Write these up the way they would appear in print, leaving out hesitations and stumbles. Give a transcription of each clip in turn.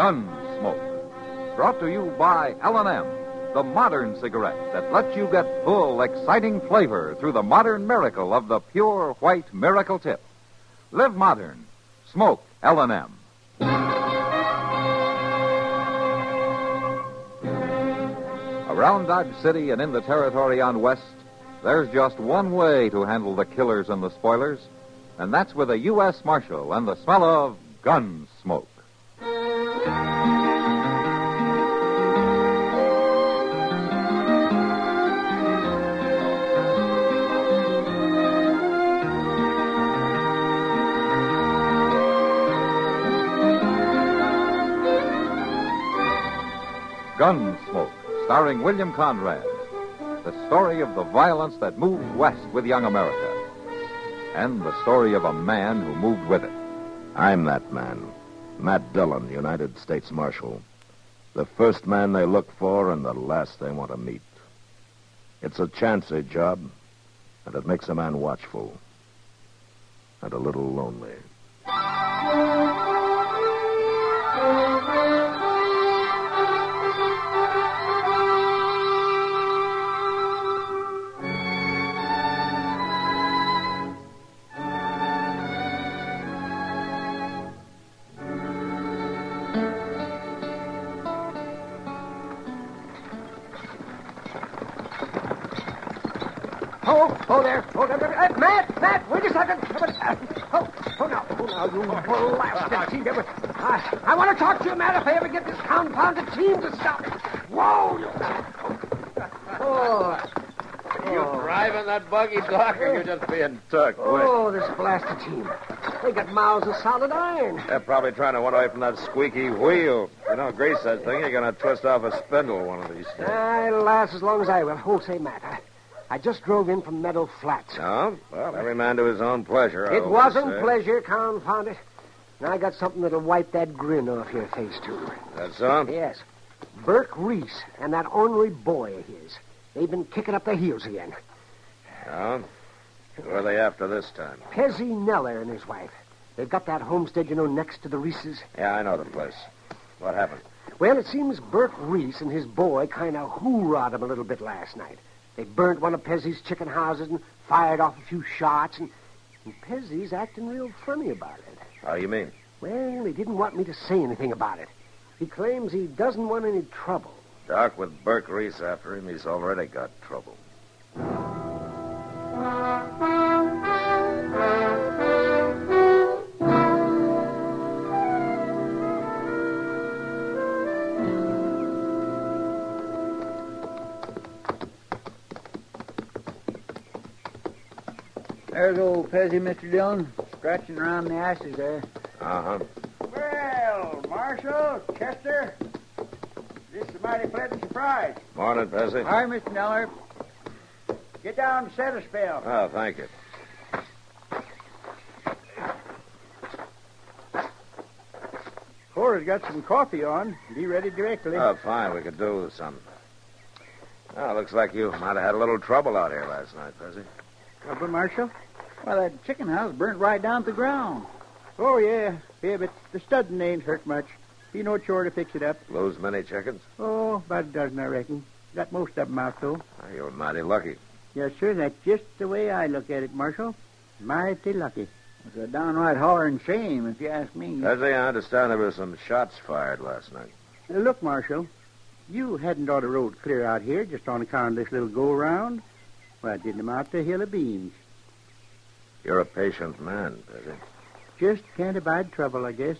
Gunsmoke. Brought to you by L&M, the modern cigarette that lets you get full, exciting flavor through the modern miracle of the pure white miracle tip. Live modern. Smoke L&M. Around Dodge City and in the territory on West, there's just one way to handle the killers and the spoilers, and that's with a U.S. Marshal and the smell of gun smoke. Gunsmoke, starring William Conrad. The story of the violence that moved west with young America. And the story of a man who moved with it. I'm that man. Matt Dillon, United States Marshal. The first man they look for and the last they want to meet. It's a chancy job, and it makes a man watchful. And a little lonely. Oh, there. Oh, there. Matt, wait a second. Oh, now, you blasted team. I want to talk to you, Matt, if I ever get this confounded team to stop. Whoa! Are you driving that buggy, Doc, or you're just being tucked? Oh, this blasted team. They got mouths of solid iron. They're probably trying to run away from that squeaky wheel. You don't grease that thing, you're going to twist off a spindle one of these days. It'll last as long as I will. Oh, say, Matt, I just drove in from Meadow Flats. Oh? Well, every man to his own pleasure. It wasn't pleasure, confound it. And I got something that'll wipe that grin off your face, too. That's so? Yes. Burke Reese and that ornery boy of his. They've been kicking up their heels again. Oh? Who are they after this time? Pezzy Neller and his wife. They've got that homestead, next to the Reeses. Yeah, I know the place. What happened? Well, it seems Burke Reese and his boy kind of hoorah'd him a little bit last night. They burnt one of Pezzy's chicken houses and fired off a few shots, and Pezzy's acting real funny about it. How you mean? Well, he didn't want me to say anything about it. He claims he doesn't want any trouble. Doc, with Burke Reese after him, he's already got trouble. There's old Pezzy, Mr. Dillon, scratching around the ashes there. Uh-huh. Well, Marshal, Chester, this is a mighty pleasant surprise. Morning, Pezzy. Hi, Mr. Neller. Get down and set a spell. Oh, thank you. Cora's got some coffee on. Be ready directly. Oh, fine. We could do with some. Well, looks like you might have had a little trouble out here last night, Pezzy. Trouble, Marshal? Well, that chicken house burnt right down to the ground. Oh, yeah. Yeah, but the studding ain't hurt much. Be no chore to fix it up. Lose many chickens? Oh, about a dozen, I reckon. Got most of them out, though. Well, you were mighty lucky. Yes, sir. That's just the way I look at it, Marshal. Mighty lucky. It's a downright hollering shame, if you ask me. Pezzy, I understand there were some shots fired last night. Look, Marshal, you hadn't ought to rode clear out here just on account of this little go-around. Well, it didn't amount to a hill of beans. You're a patient man, Pezzy. Just can't abide trouble, I guess.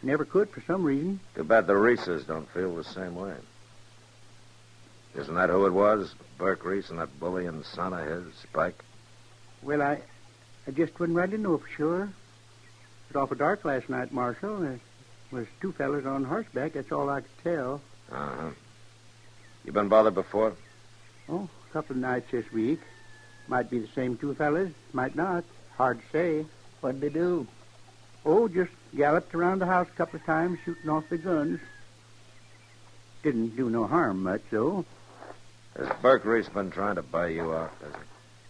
Never could for some reason. Too bad the Reeses don't feel the same way. Isn't that who it was? Burke Reese and that bullying son of his, Spike? Well, I just wouldn't rightly know for sure. It was awful dark last night, Marshal. There was two fellas on horseback. That's all I could tell. Uh-huh. You been bothered before? Oh, a couple of nights this week. Might be the same two fellas. Might not. Hard to say. What'd they do? Oh, just galloped around the house a couple of times, shooting off their guns. Didn't do no harm much, though. Has Burke Reese been trying to buy you off, Pezzy?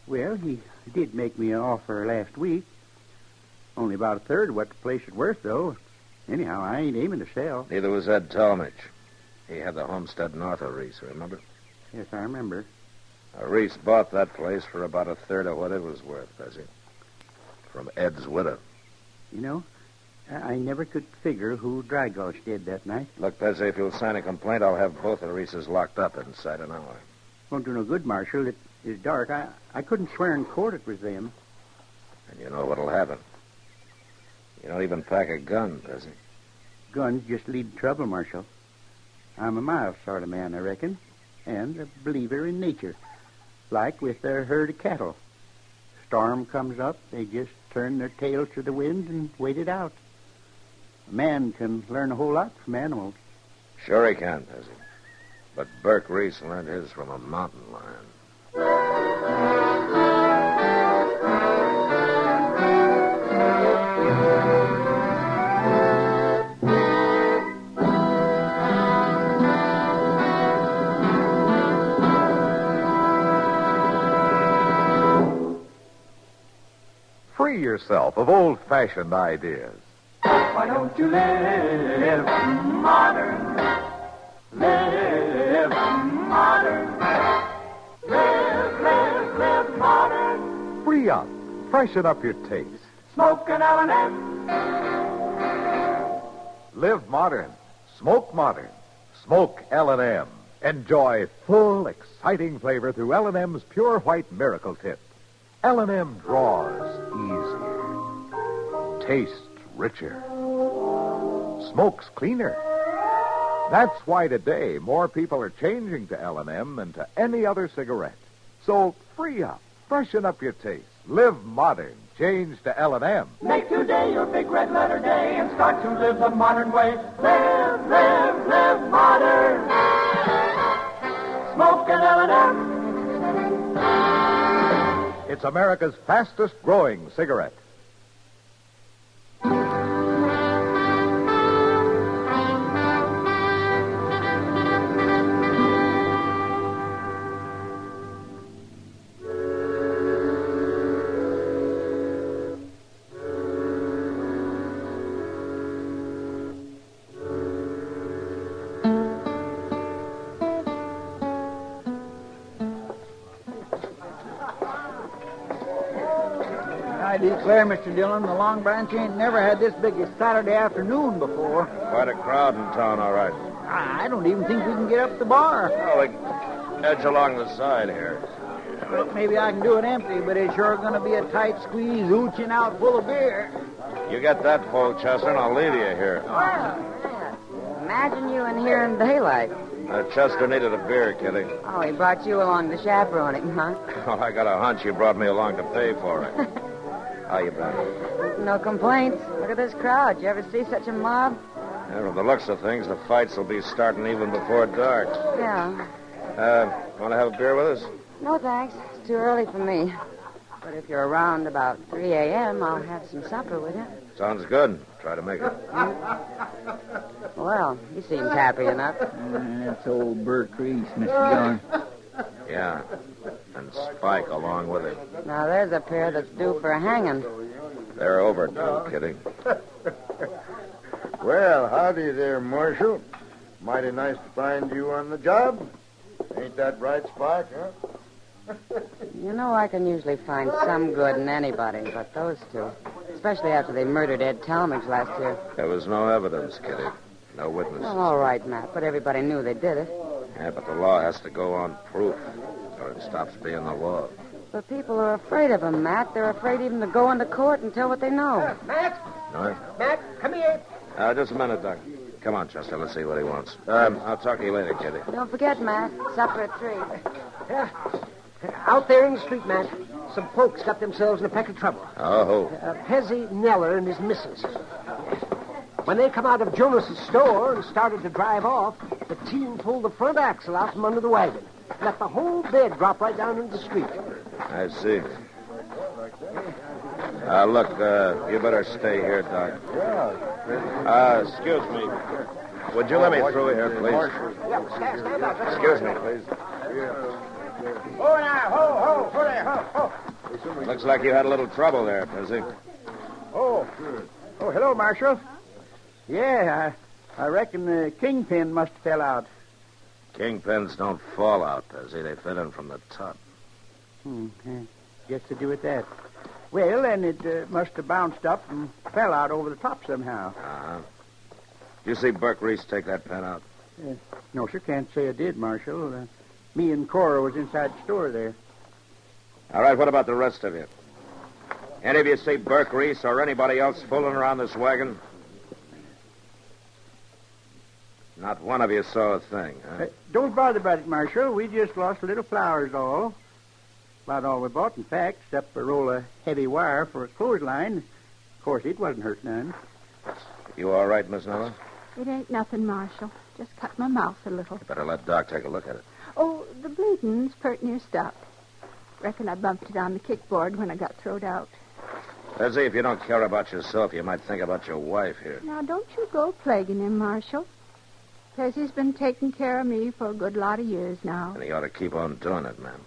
Well, he did make me an offer last week. Only about a third of what the place is worth, though. Anyhow, I ain't aiming to sell. Neither was Ed Talmadge. He had the homestead north of Reese, remember? Yes, I remember. Reese bought that place for about a third of what it was worth, Bessie. From Ed's widow. You know, I never could figure who Dry Gulch did that night. Look, Bessie, if you'll sign a complaint, I'll have both of Reese's locked up inside an hour. Won't do no good, Marshal. It is dark. I couldn't swear in court it was them. And you know what'll happen. You don't even pack a gun, Bessie. Guns just lead to trouble, Marshal. I'm a mild sort of man, I reckon, and a believer in nature. Like with their herd of cattle. Storm comes up, they just turn their tails to the wind and wait it out. A man can learn a whole lot from animals. Sure he can, Bessie. But Burke Reese learned his from a mountain lion. Free yourself of old-fashioned ideas. Why don't you live modern? Live modern. Live modern. Free up. Freshen up your taste. Smoke an L&M. Live modern. Smoke modern. Smoke L&M. Enjoy full, exciting flavor through L&M's Pure White Miracle Tip. L&M draws easier. Tastes richer. Smokes cleaner. That's why today more people are changing to L&M than to any other cigarette. So free up. Freshen up your taste. Live modern. Change to L&M. Make today your big red letter day and start to live the modern way. Live modern. Smoke an L&M. It's America's fastest growing cigarette. I declare, Mr. Dillon, the Long Branch ain't never had this big a Saturday afternoon before. Quite a crowd in town, all right. I don't even think we can get up the bar. Well, they edge along the side here. Well, maybe I can do it empty, but it's sure going to be a tight squeeze, ooching out full of beer. You get that full, Chester, and I'll leave you here. Imagine you in here in daylight. Chester needed a beer, Kitty. Oh, he brought you along to chaperone him, huh? Well, I got a hunch you brought me along to pay for it. How you been? No complaints. Look at this crowd. You ever see such a mob? Yeah, from the looks of things, the fights will be starting even before dark. Yeah. Want to have a beer with us? No, thanks. It's too early for me. But if you're around about 3 a.m., I'll have some supper with you. Sounds good. Try to make it. Well, he seems happy enough. That's old Burke Reese, Mr. Dillon. Yeah. And Spike along with him. Now, there's a pair that's due for a hanging. They're overdue, Kitty. Well, howdy there, Marshal. Mighty nice to find you on the job. Ain't that right, Spike, huh? You know, I can usually find some good in anybody but those two. Especially after they murdered Ed Talmadge last year. There was no evidence, Kitty. No witnesses. Oh, all right, Matt, but everybody knew they did it. Yeah, but the law has to go on proof, or it stops being the law. But people are afraid of him, Matt. They're afraid even to go into court and tell what they know. Matt, No? come here. Just a minute, Doc. Come on, Chester. Let's see what he wants. I'll talk to you later, Kitty. Don't forget, Matt, supper at 3. Yeah. Out there in the street, Matt, some folks got themselves in a peck of trouble. Oh, Pezzy Neller and his missus. When they come out of Jonas's store and started to drive off, the team pulled the front axle out from under the wagon. Let the whole bed drop right down into the street. I see. Look, you better stay here, Doc. Excuse me. Would you let me through here, please? Yeah, stand back. Excuse me, please. Oh, now, ho there, ho. Looks like you had a little trouble there, Pezzy. Oh, hello, Marshal. Yeah, I reckon the kingpin must have fell out. Kingpins don't fall out, Pezzy. They fell in from the top. Guess to do with that. Well, then it must have bounced up and fell out over the top somehow. Uh-huh. Did you see Burke Reese take that pen out? No, sir, can't say I did, Marshal. Me and Cora was inside the store there. All right, what about the rest of you? Any of you see Burke Reese or anybody else fooling around this wagon? Not one of you saw a thing, huh? Don't bother about it, Marshal. We just lost a little flowers, all. About all we bought, in fact, except a roll of heavy wire for a clothesline. Of course, it wasn't hurt none. You all right, Miss Noah? It ain't nothing, Marshal. Just cut my mouth a little. You better let Doc take a look at it. Oh, the bleeding's pert near stopped. Reckon I bumped it on the kickboard when I got throwed out. Pezzy, if you don't care about yourself, you might think about your wife here. Now, don't you go plaguing him, Marshal. Pezzy's been taking care of me for a good lot of years now. And he ought to keep on doing it, ma'am.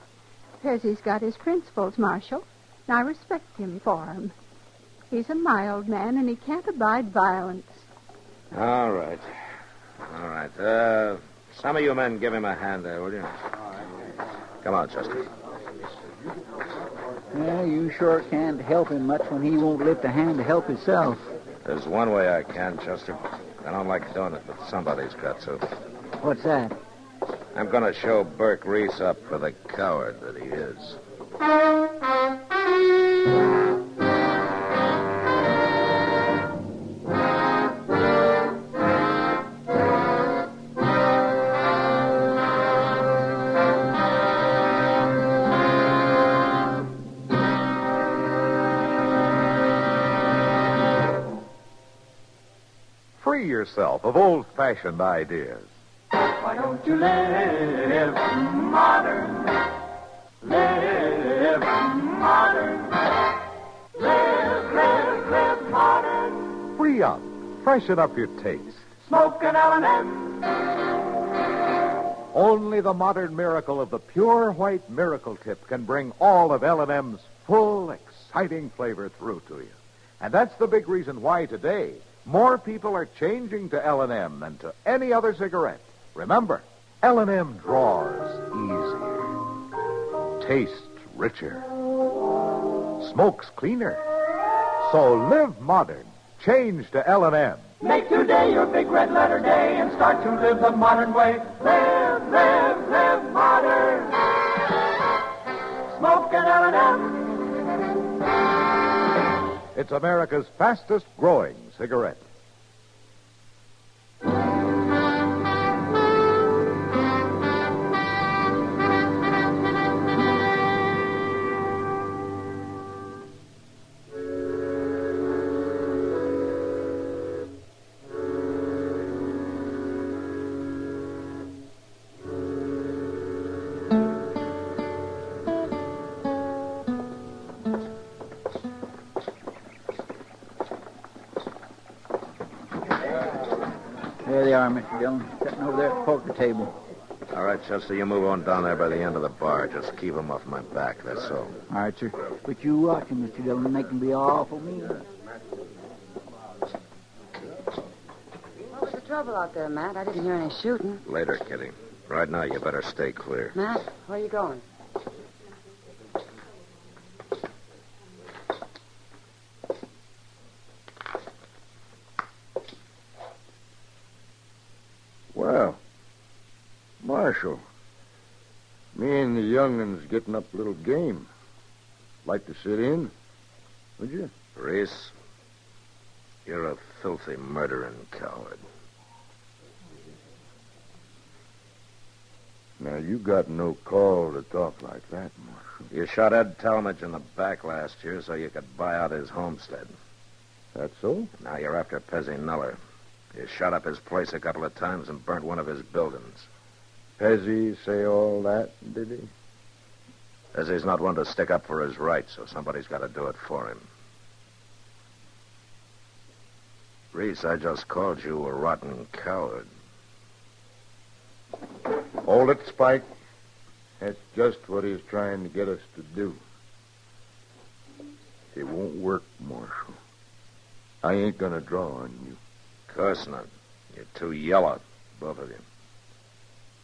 Pezzy's got his principles, Marshal, and I respect him for 'em. He's a mild man, and he can't abide violence. All right. All right. Some of you men give him a hand there, will you? Come on, Chester. Yeah, you sure can't help him much when he won't lift a hand to help himself. There's one way I can, Chester. I don't like doing it, but somebody's got to. What's that? I'm going to show Burke Reese up for the coward that he is. Free yourself of old-fashioned ideas. Why don't you live modern? Live modern. Live modern. Free up. Freshen up your taste. Smoke an L&M. Only the modern miracle of the pure white miracle tip can bring all of L&M's full, exciting flavor through to you. And that's the big reason why today more people are changing to L&M than to any other cigarette. Remember, L&M draws easier, tastes richer, smokes cleaner. So live modern. Change to L&M. Make today your big red letter day and start to live the modern way. Live modern. Smoke an L&M. It's America's fastest growing cigarette. There they are, Mr. Dillon, sitting over there at the poker table. All right, Chester, you move on down there by the end of the bar. Just keep them off my back, that's all. All right, sir. But you watch him, Mr. Dillon, and make him be awful mean. What was the trouble out there, Matt? I didn't hear any shooting. Later, Kitty. Right now, you better stay clear. Matt, where are you going? Well, Marshal, me and the young'un's getting up a little game. Like to sit in, would you? Reese, you're a filthy murdering coward. Now, you got no call to talk like that, Marshal. You shot Ed Talmadge in the back last year so you could buy out his homestead. That so? Now you're after Pezzy Nuller. You shot up his place a couple of times and burnt one of his buildings. Pezzy say all that, did he? Pezzy's not one to stick up for his rights, so somebody's got to do it for him. Reese, I just called you a rotten coward. Hold it, Spike. That's just what he's trying to get us to do. It won't work, Marshal. I ain't gonna draw on you. Of course not. You're too yellow, both of you.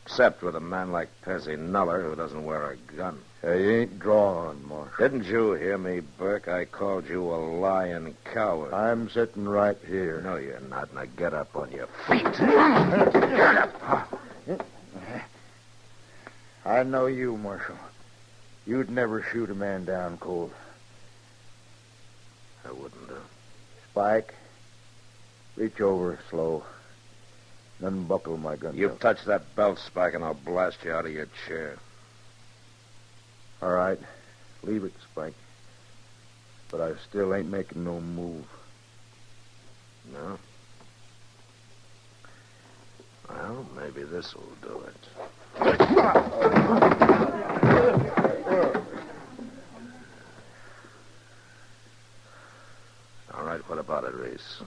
Except with a man like Pezzy Nuller, who doesn't wear a gun. I ain't drawing, Marshal. Didn't you hear me, Burke? I called you a lying coward. I'm sitting right here. No, you're not. Now get up on your feet. I know you, Marshal. You'd never shoot a man down cold. I wouldn't. Spike, reach over slow. Unbuckle my gun. You touch that belt, Spike, and I'll blast you out of your chair. All right. Leave it, Spike. But I still ain't making no move. No? Well, maybe this will do it. All right, what about it, Reese?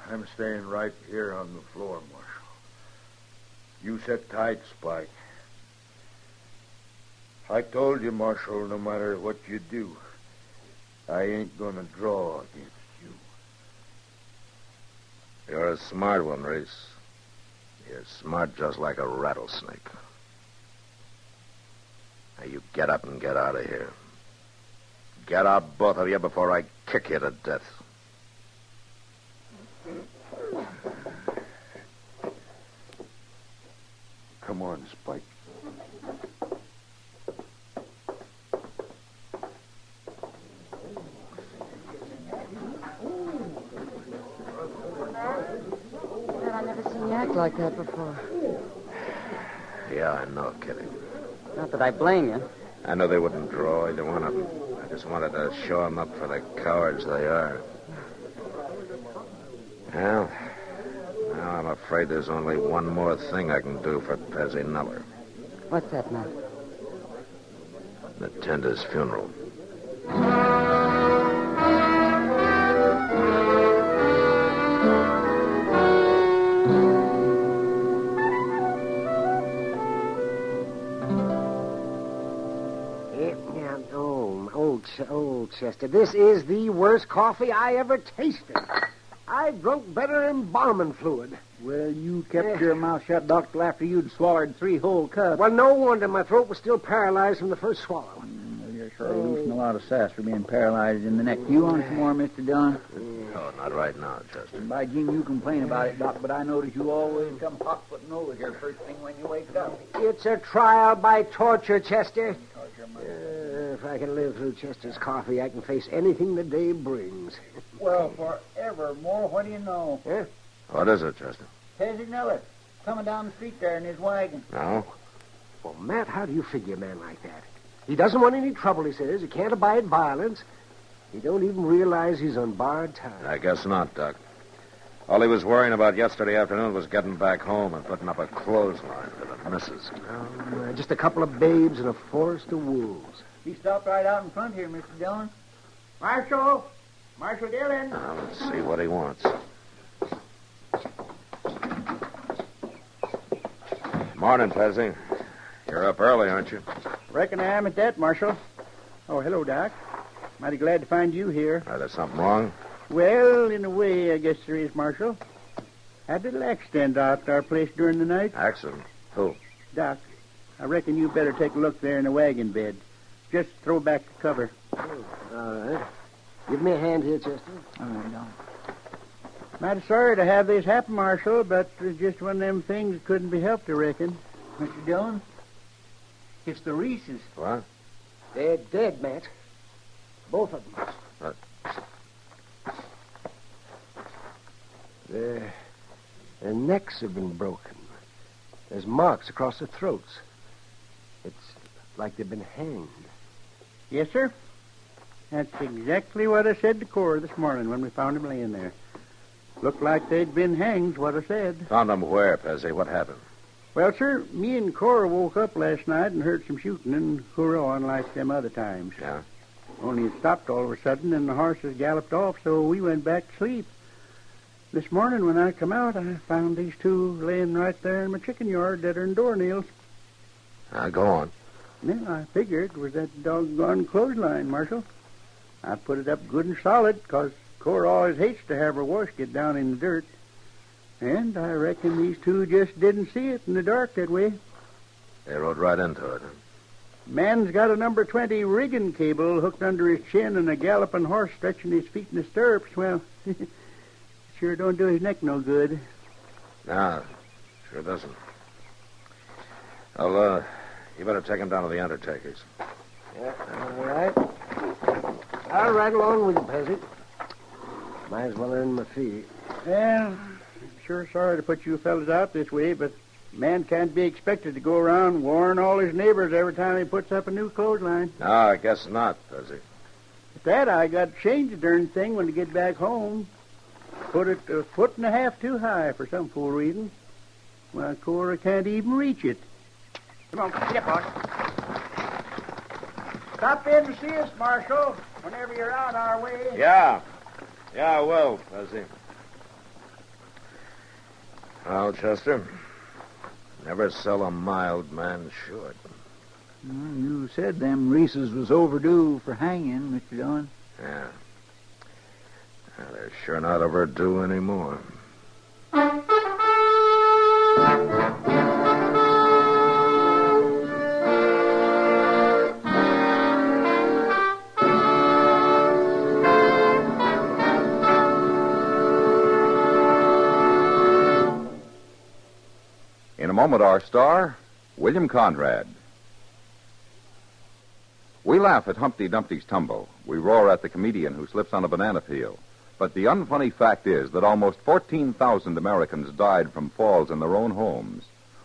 I'm staying right here on the floor, Marshal. You sit tight, Spike. I told you, Marshal, no matter what you do, I ain't gonna draw against you. You're a smart one, Reese. You're smart just like a rattlesnake. Now you get up and get out of here. Get out, both of you, before I kick you to death. Come on, Spike. I've never seen you act like that before. Yeah, I know, Kitty. Not that I blame you. I know they wouldn't draw either one of them. I just wanted to show them up for the cowards they are. Well, now I'm afraid there's only one more thing I can do for Pezzy Nuller. What's that, Matt? Attend his funeral. Old Chester, this is the worst coffee I ever tasted. I drunk better embalming fluid. Well, you kept your mouth shut, Doc, till after you'd swallowed 3 whole cups. Well, no wonder my throat was still paralyzed from the first swallow. Well, you're sure losing a lot of sass for being paralyzed in the neck. You want some more, Mr. Dillon? Oh, not right now, Chester. By Jim, you complain about it, Doc, but I notice you always come hot-footing over here first thing when you wake up. It's a trial by torture, Chester. If I can live through Chester's coffee, I can face anything the day brings. Well, forevermore, what do you know? Yeah? What is it, Chester? Pezzy Nuller, coming down the street there in his wagon. No? Well, Matt, how do you figure a man like that? He doesn't want any trouble, he says. He can't abide violence. He don't even realize he's on borrowed time. I guess not, Doc. All he was worrying about yesterday afternoon was getting back home and putting up a clothesline for the missus. Just a couple of babes and a forest of wolves. He stopped right out in front here, Mr. Dillon. Marshal Dillon. Now, let's see what he wants. Morning, Pezzy. You're up early, aren't you? Reckon I am at that, Marshal. Oh, hello, Doc. Mighty glad to find you here. There's something wrong? Well, in a way, I guess there is, Marshal. Had a little accident out at our place during the night. Accident? Who? Doc, I reckon you better take a look there in the wagon bed. Just throw back the cover. All right. Give me a hand here, Chester. All right, Doc. Mighty sorry to have this happen, Marshal, but it's just one of them things that couldn't be helped, I reckon. Mr. Dillon, it's the Reeses. What? They're dead, Matt. Both of them. Their necks have been broken. There's marks across their throats. It's like they've been hanged. Yes, sir. That's exactly what I said to Cora this morning when we found him laying there. Looked like they'd been hanged, what I said. Found them where, Pezzy? What happened? Well, sir, me and Cora woke up last night and heard some shooting and hurrahing like them other times. Yeah? Only it stopped all of a sudden and the horses galloped off, so we went back to sleep. This morning when I come out, I found these two laying right there in my chicken yard that are in doornails. Go on. Then I figured it was that doggone clothesline, Marshal. I put it up good and solid, 'cause Cora always hates to have her wash get down in the dirt. And I reckon these two just didn't see it in the dark that way. They rode right into it. Man's got a number 20 rigging cable hooked under his chin and a galloping horse stretching his feet in the stirrups. Well, sure don't do his neck no good. No, sure doesn't. Well, you better take him down to the undertaker's. Yeah, all right. I'll ride along with you, Pezzy. Might as well earn my fee. Well, sure sorry to put you fellas out this way, but man can't be expected to go around warning all his neighbors every time he puts up a new clothesline. No, I guess not, does he? At that, I got to change the darn thing when I get back home. Put it a foot and a half too high for some fool reason. Well, Cora can't even reach it. Come on, get up, boss. Stop in to see us, Marshal, whenever you're out our way. Yeah, I will, Fuzzy. Well, Chester, never sell a mild man short. Well, you said them Reeses was overdue for hanging, Mr. Dillon. Yeah. Well, they're sure not overdue anymore. In a moment, our star, William Conrad. We laugh at Humpty Dumpty's tumble. We roar at the comedian who slips on a banana peel. But the unfunny fact is that almost 14,000 Americans died from falls in their own homes.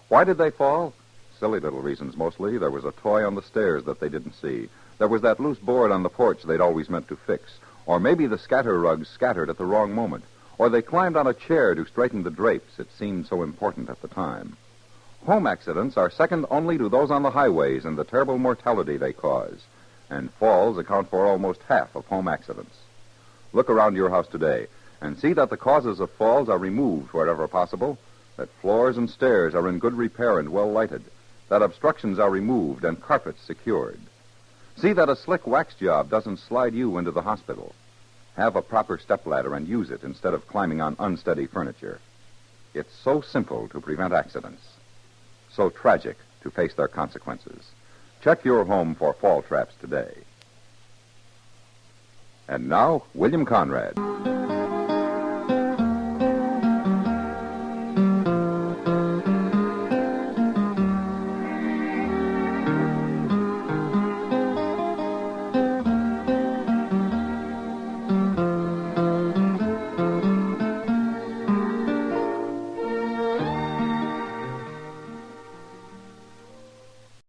Why did they fall? Silly little reasons, mostly. There was a toy on the stairs that they didn't see. There was that loose board on the porch they'd always meant to fix. Or maybe the scatter rugs scattered at the wrong moment. Or they climbed on a chair to straighten the drapes. It seemed so important at the time. Home accidents are second only to those on the highways and the terrible mortality they cause. And falls account for almost half of home accidents. Look around your house today and see that the causes of falls are removed wherever possible, that floors and stairs are in good repair and well lighted, that obstructions are removed and carpets secured. See that a slick wax job doesn't slide you into the hospital. Have a proper stepladder and use it instead of climbing on unsteady furniture. It's so simple to prevent accidents, so tragic to face their consequences. Check your home for fall traps today. And now, William Conrad.